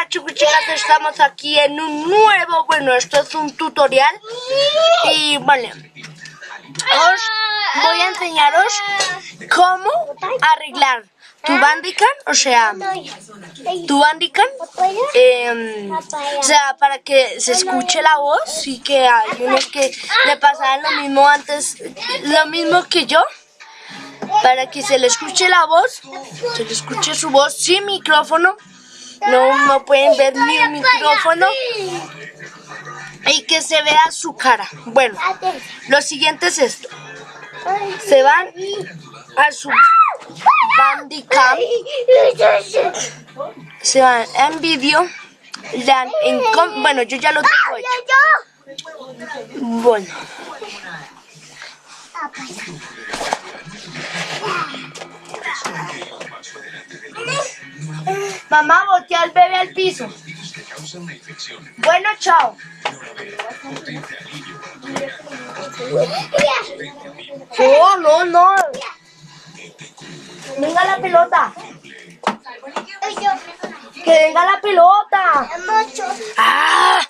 chicos, chicas, estamos aquí en un nuevo, bueno, esto es un tutorial y vale, os voy a enseñaros cómo arreglar tu bandicam, o sea, para que se escuche la voz y que hay unos que le pasaban lo mismo antes, lo mismo que yo. Para que se le escuche la voz, se le escuche su voz sin micrófono, no pueden ver ni un micrófono y que se vea su cara. Bueno, lo siguiente es esto. Se van a su bandicam, se van en vídeo, le dan en bueno, yo ya lo tengo hecho. Bueno. Mamá, boté al bebé al piso. Bueno, chao. No. Venga la pelota. Que venga la pelota. ¡Ah!